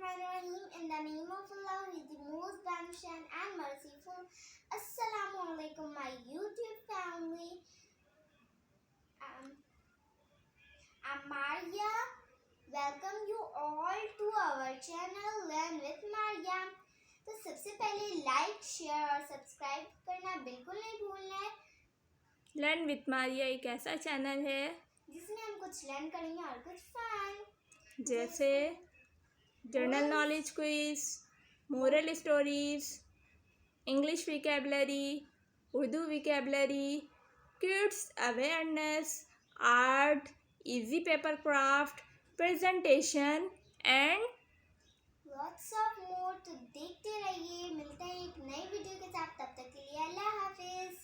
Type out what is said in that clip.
Bismillahirrahmanirrahim. In the name of Allah, who is the most beneficent and merciful. Assalamu alaikum, my YouTube family. I'm Maria. Welcome you all to our channel Learn with Maria. तो सबसे पहले like, share और subscribe करना बिल्कुल नहीं भूलना है। Learn with Maria एक ऐसा चैनल है जिसमें हम कुछ लर्न करेंगे और कुछ फन, जैसे general knowledge quiz, moral stories, English vocabulary, Urdu vocabulary, kids awareness, art, easy paper craft, presentation and lots of more. तो देखते रहिए। मिलते हैं एक नई वीडियो के साथ। तब तक के लिए अल्लाह हाफिज।